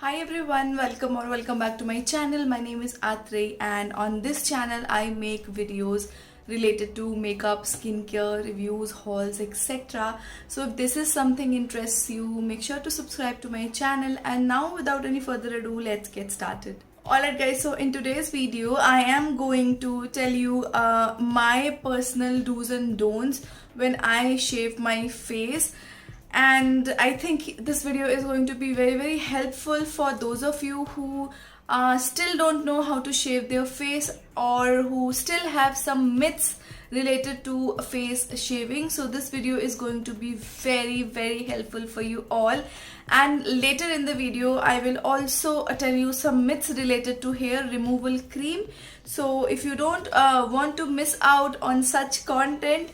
Hi everyone, welcome or welcome back to my channel. My name is Atrey and on this channel I make videos related to makeup, skincare, reviews, hauls, etc. So if this is something interests you, make sure to subscribe to my channel. And now without any further ado, let's get started. Alright guys, so in today's video I am going to tell you my personal do's and don'ts when I shave my face. And I think this video is going to be very helpful for those of you who still don't know how to shave their face or who still have some myths related to face shaving. So this video is going to be very helpful for you all. And later in the video I will also tell you some myths related to hair removal cream. So if you don't want to miss out on such content,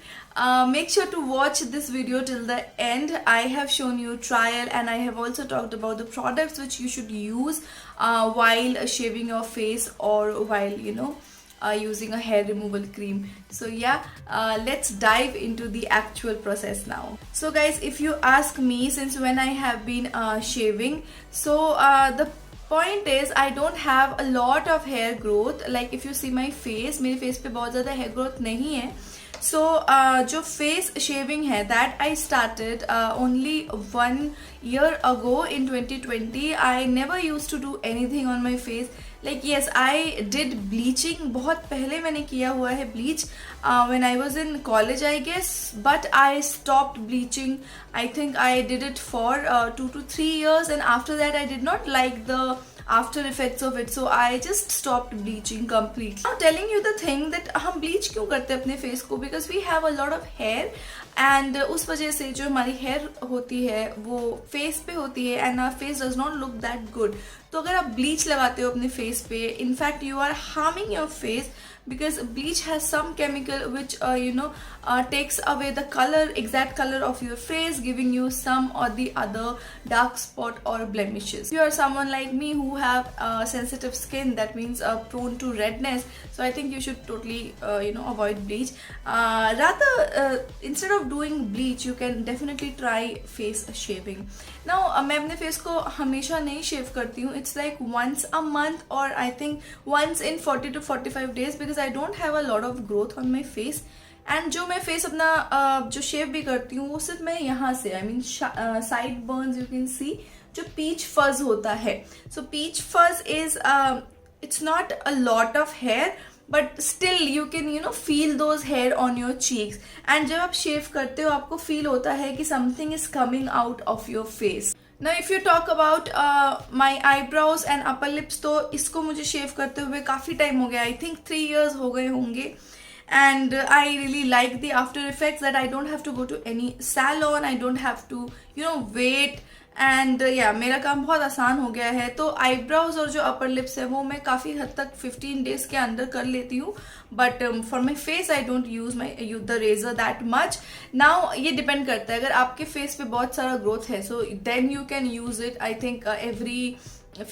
make sure to watch this video till the end. I have shown you trial and I have also talked about the products which you should use while shaving your face or while using a hair removal cream. So yeah, let's dive into the actual process now. So guys, if you ask me, since when I have been shaving, so the point is I don't have a lot of hair growth. Like if you see my face, मेरे face पे बहुत ज़्यादा hair growth नहीं है. So जो face shaving है, that I started only 1 year ago in 2020. I never used to do anything on my face. Like yes, I did bleaching. बहुत पहले मैंने किया हुआ है bleach when I was in college, I guess. But I stopped bleaching. I think I did it for 2 to 3 years, and after that I did not like the after effects of it, so I just stopped bleaching completely. Now telling you the thing that हम bleach क्यों करते हैं अपने face को, because we have a lot of hair and उस वजह से जो हमारी hair होती है वो face पे होती है and our face does not look that good. तो अगर आप bleach लगाते हो अपने face पे, in fact you are harming your face because bleach has some chemical which takes away the color, exact color of your face, giving you some or the other dark spot or blemishes. If you are someone like me who have sensitive skin, that means prone to redness, so I think you should totally avoid bleach. Rather, instead of doing bleach, you can definitely try face shaving. Now मैं अपने face को हमेशा नहीं shave करती हूँ. It's like once a month or I think once in 40 to 45 days because I don't have a lot of growth on my face. And जो मैं face अपना जो shave भी करती हूँ वो सिर्फ मैं यहाँ से, I mean side burns you can see, जो peach fuzz होता है. So peach fuzz is it's not a lot of hair, but still you can feel those hair on your cheeks. And जब आप shave करते हो आपको feel होता है कि something is coming out of your face. Now if you talk about my eyebrows and upper lips, तो इसको मुझे shave करते हुए काफ़ी time हो गया. I think 3 years हो गए होंगे. And I really like the after effects that I don't have to go to any salon. I don't have to wait. And या मेरा काम बहुत आसान हो गया है. तो आईब्राउज और जो अपर लिप्स है वो मैं काफ़ी हद तक 15 डेज के अंदर कर लेती हूँ. But for my face I don't use the razor that much. Now ये डिपेंड करता है, अगर आपके फेस पे बहुत सारा ग्रोथ है so then you can use it I think every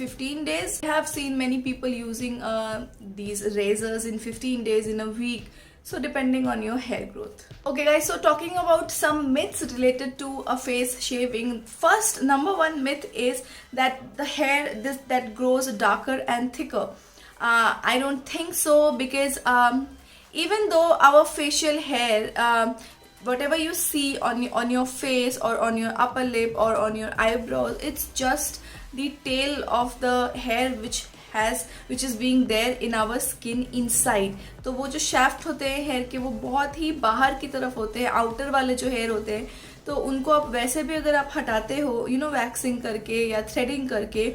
15 days. I have seen many people using these razors in 15 days, in a week. So depending on your hair growth. Okay guys, so talking about some myths related to a face shaving. First, number one myth is that the hair that grows darker and thicker. I don't think so, because even though our facial hair, whatever you see on your face or on your upper lip or on your eyebrows, it's just the tail of the hair which is being there in our skin inside. तो वो जो shaft होते हैं hair के वो बहुत ही बाहर की तरफ होते हैं, outer वाले जो hair होते हैं, तो उनको आप वैसे भी अगर आप हटाते हो वैक्सिंग करके या थ्रेडिंग करके,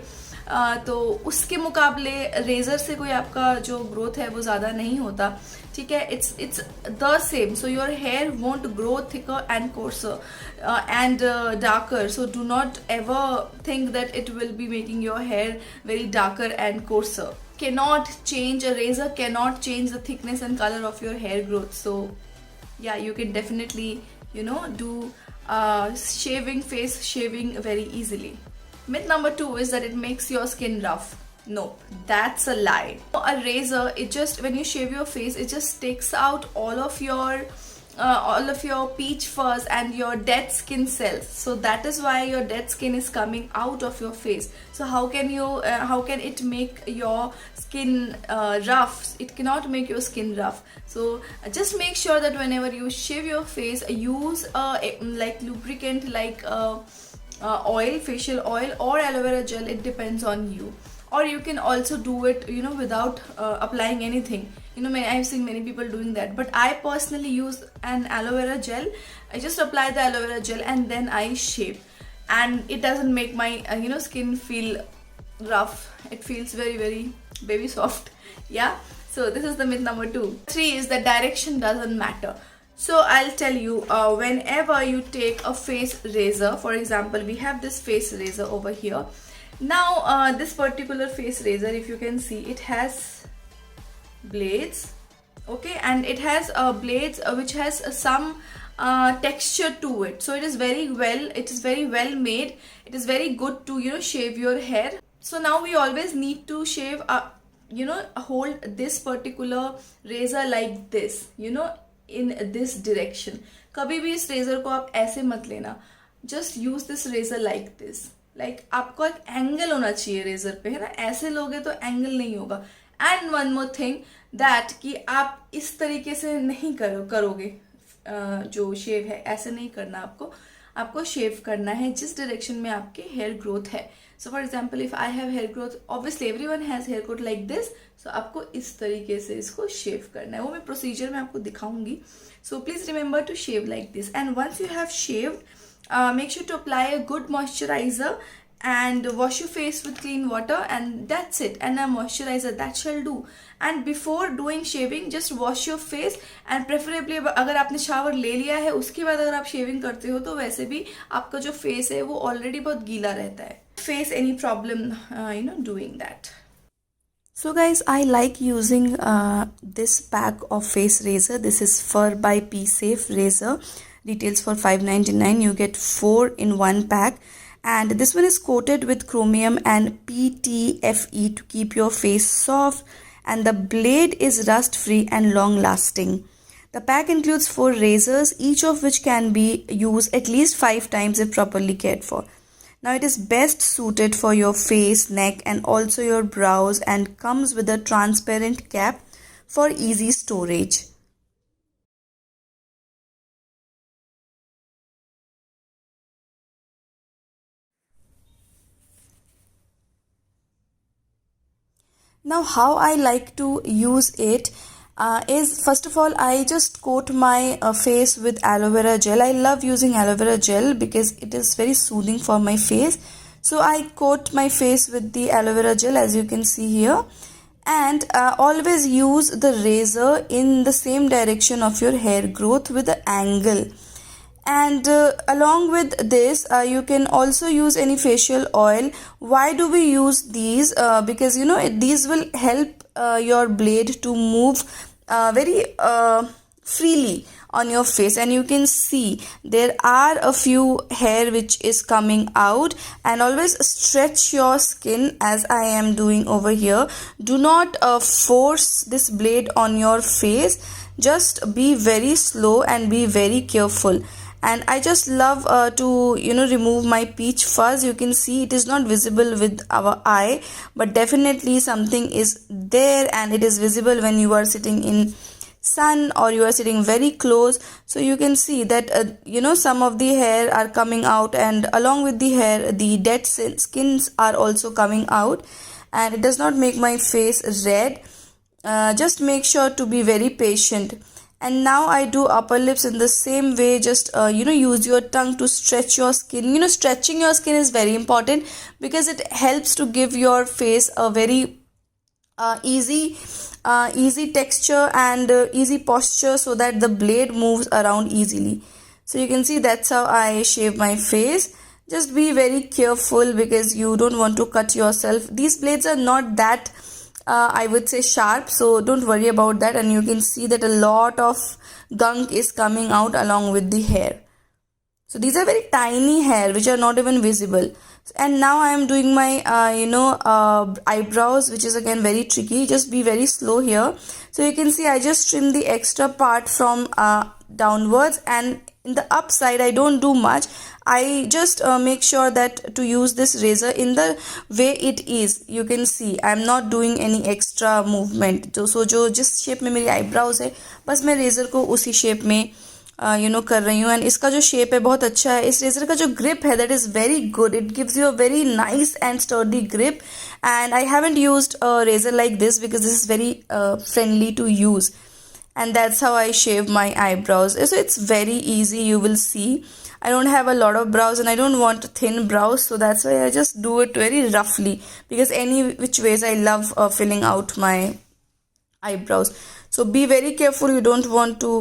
तो उसके मुकाबले रेजर से कोई आपका जो ग्रोथ है वो ज़्यादा नहीं होता. ठीक है, it's the same. So your hair won't grow thicker and coarser and darker. So do not ever think that it will be making your hair very darker and coarser. Cannot change, a razor cannot change the thickness and color of your hair growth. So yeah, you can definitely do face shaving very easily. Myth number 2 is that it makes your skin rough. Nope, that's a lie. A razor, it just, when you shave your face, it just takes out all of your all of your peach fuzz and your dead skin cells. So that is why your dead skin is coming out of your face. So how can it make your skin rough? It cannot make your skin rough. So just make sure that whenever you shave your face, use like lubricant, like oil, facial oil or aloe vera gel. It depends on you. Or you can also do it, without applying anything. I've seen many people doing that, but I personally use an aloe vera gel. I just apply the aloe vera gel and then I shave, and it doesn't make my skin feel rough. It feels very, very baby soft. Yeah. So this is the myth number 2. 3 is that direction doesn't matter. So I'll tell you, whenever you take a face razor, for example, we have this face razor over here. Now this particular face razor, if you can see, it has blades, okay, and it has blades which has some texture to it. So it is very well made. It is very good to shave your hair. So now we always need to shave hold this particular razor like this, in this direction. कभी भी इस razor को आप ऐसे मत लेना. Just use this razor like this. Like आपको एक एंगल होना चाहिए रेजर पे, है ना. ऐसे लोगे तो एंगल नहीं होगा. And one more thing that कि आप इस तरीके से नहीं करोगे. जो शेव है ऐसे नहीं करना आपको शेव करना है जिस डायरेक्शन में आपके हेयर ग्रोथ है. So for example, if I have hair growth, obviously everyone has hair growth like this. So आपको इस तरीके से इसको शेव करना है. वो मैं प्रोसीजर में आपको दिखाऊंगी. So please remember to shave like this. And once you have shaved, make sure to apply a good moisturizer and wash your face with clean water, and that's it. And a moisturizer, that shall do. And before doing shaving, just wash your face, and preferably अगर आपने shower ले लिया है उसके बाद अगर आप shaving करते हो तो वैसे भी आपका जो फेस है वो ऑलरेडी बहुत गीला रहता है. Face any problem doing that. So guys, I like using this pack of face razor. This is Fur by P-Safe razor. Retails for $5.99. You get 4 in one pack, and this one is coated with chromium and PTFE to keep your face soft, and the blade is rust free and long lasting. The pack includes 4 razors, each of which can be used at least 5 times if properly cared for. Now it is best suited for your face, neck and also your brows, and comes with a transparent cap for easy storage. Now how I like to use it is, first of all, I just coat my face with aloe vera gel. I love using aloe vera gel because it is very soothing for my face. So I coat my face with the aloe vera gel, as you can see here, and always use the razor in the same direction of your hair growth with the angle. And along with this, you can also use any facial oil. Why do we use these? Because these will help your blade to move very freely on your face, and you can see there are a few hair which is coming out. And always stretch your skin as I am doing over here. Do not force this blade on your face. Just be very slow and be very careful. And I just love to remove my peach fuzz. You can see it is not visible with our eye, but definitely something is there, and it is visible when you are sitting in sun or you are sitting very close. So you can see that some of the hair are coming out, and along with the hair the dead skins are also coming out, and it does not make my face red. Just make sure to be very patient. And now I do upper lips in the same way. Just use your tongue to stretch your skin. Stretching your skin is very important because it helps to give your face a very easy texture and easy posture, so that the blade moves around easily. So you can see that's how I shave my face. Just be very careful because you don't want to cut yourself. These blades are not that I would say sharp, so don't worry about that. And you can see that a lot of gunk is coming out along with the hair. So these are very tiny hair which are not even visible. And now I am doing my eyebrows, which is again very tricky. Just be very slow here. So you can see I just trim the extra part from downwards, and in the upside I don't do much. I just make sure that to use this razor in the way it is. You can see I'm not doing any extra movement. So जो जिस shape में मेरी eyebrows है, बस मैं razor को उसी shape में कर रही हूँ. एंड इसका जो शेप है बहुत अच्छा है. इस रेजर का जो ग्रिप है that is very good. It gives you a very nice and sturdy grip. And I haven't used a razor like this because this is very friendly to use. And that's how I shave my eyebrows. So it's very easy, you will see. I don't have a lot of brows and I don't want thin brows, so that's why I just do it very roughly, because any which ways I love filling out my eyebrows. So be very careful. You don't want to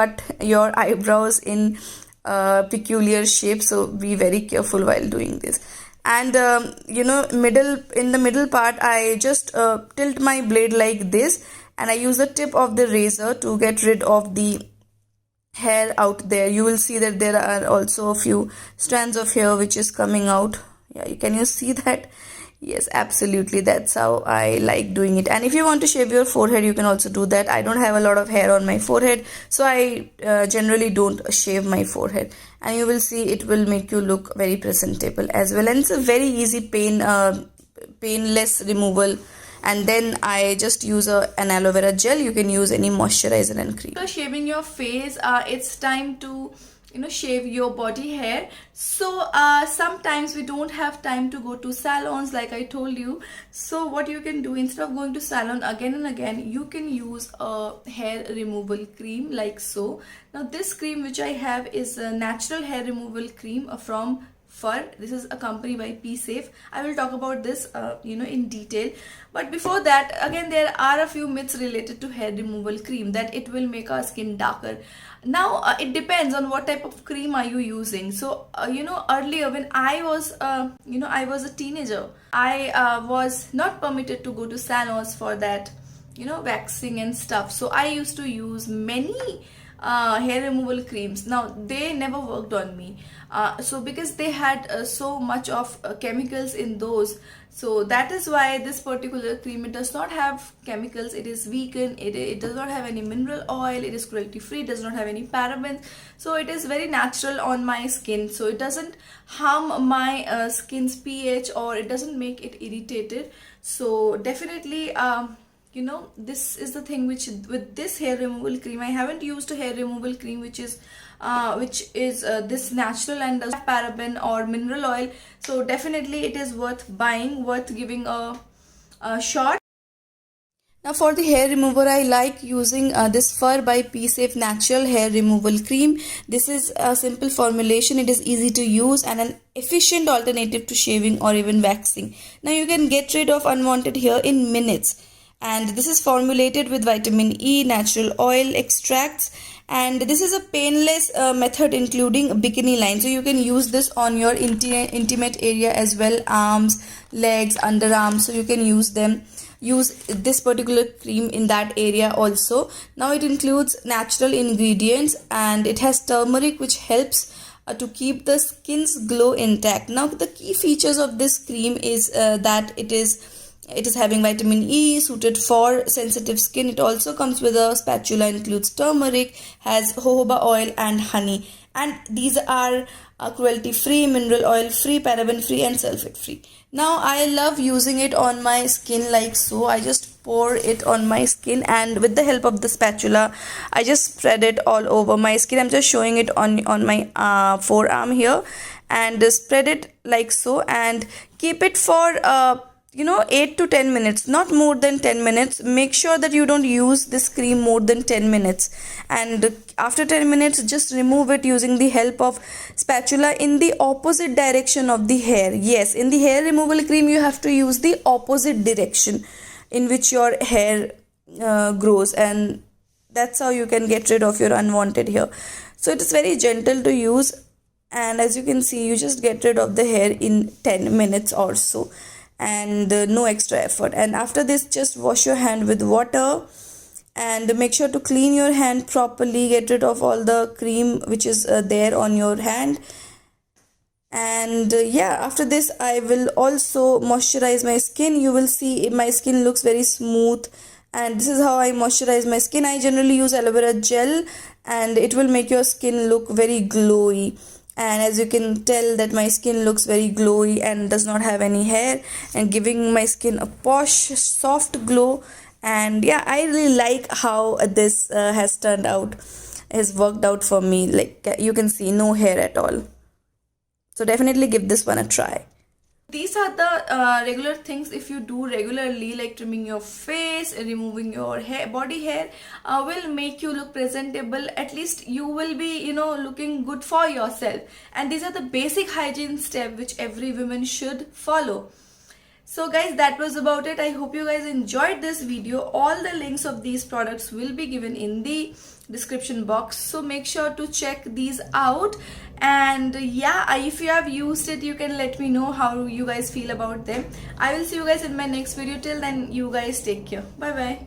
cut your eyebrows in peculiar shape, so be very careful while doing this. And in the middle part I just tilt my blade like this, and I use the tip of the razor to get rid of the hair out there. You will see that there are also a few strands of hair which is coming out. Yeah, can you see that? Yes, absolutely. That's how I like doing it. And if you want to shave your forehead, you can also do that. I don't have a lot of hair on my forehead, so I generally don't shave my forehead. And you will see it will make you look very presentable as well. And it's a very easy painless removal. And then I just use an aloe vera gel. You can use any moisturizer and cream. So shaving your face, it's time to shave your body hair. So sometimes we don't have time to go to salons like I told you. So what you can do, instead of going to salon again and again, you can use a hair removal cream like so. Now this cream which I have is a natural hair removal cream from Fur. This is a company by PSafe. I will talk about this in detail. But before that, again, there are a few myths related to hair removal cream, that it will make our skin darker. Now it depends on what type of cream are you using. So earlier when I was I was a teenager, I was not permitted to go to salons for that waxing and stuff. So I used to use many hair removal creams. Now they never worked on me, so because they had so much of chemicals in those. So that is why this particular cream, it does not have chemicals. It is vegan. It does not have any mineral oil. It is cruelty free. Does not have any parabens. So it is very natural on my skin. So it doesn't harm my skin's pH, or it doesn't make it irritated. So definitely this is the thing which with this hair removal cream, I haven't used a hair removal cream which is this natural and does paraben or mineral oil. So definitely it is worth buying, worth giving a shot. Now for the hair remover, I like using this Fur by PSafe natural hair removal cream. This is a simple formulation. It is easy to use and an efficient alternative to shaving or even waxing. Now you can get rid of unwanted hair in minutes. And this is formulated with vitamin E, natural oil extracts, and this is a painless method including bikini line. So you can use this on your intimate area as well, arms, legs, underarms. So you can use this particular cream in that area also. Now it includes natural ingredients and it has turmeric, which helps to keep the skin's glow intact. Now the key features of this cream is that it is having vitamin E, suited for sensitive skin. It also comes with a spatula, includes turmeric, has jojoba oil and honey. And these are cruelty free, mineral oil free, paraben free and sulfate free. Now I love using it on my skin like so. I just pour it on my skin and with the help of the spatula, I just spread it all over my skin. I'm just showing it on my forearm here, and spread it like so and keep it for 8 to 10 minutes, not more than 10 minutes. Make sure that you don't use this cream more than 10 minutes. And after 10 minutes, just remove it using the help of spatula in the opposite direction of the hair. Yes, in the hair removal cream, you have to use the opposite direction in which your hair grows. And that's how you can get rid of your unwanted hair. So it is very gentle to use. And as you can see, you just get rid of the hair in 10 minutes or so. And no extra effort. And after this, just wash your hand with water and make sure to clean your hand properly. Get rid of all the cream which is there on your hand. And after this, I will also moisturize my skin. You will see my skin looks very smooth and this is how I moisturize my skin. I generally use aloe vera gel, and it will make your skin look very glowy. And as you can tell that my skin looks very glowy and does not have any hair, and giving my skin a posh soft glow. And yeah, I really like how this has turned out, has worked out for me. Like you can see, no hair at all. So definitely give this one a try. These are the regular things if you do regularly, like trimming your face, removing your hair, body hair, will make you look presentable. At least you will be, looking good for yourself. And these are the basic hygiene steps which every woman should follow. So guys, that was about it. I hope you guys enjoyed this video. All the links of these products will be given in the description box, so make sure to check these out. And yeah, if you have used it, you can let me know how you guys feel about them. I will see you guys in my next video. Till then, you guys take care. Bye bye.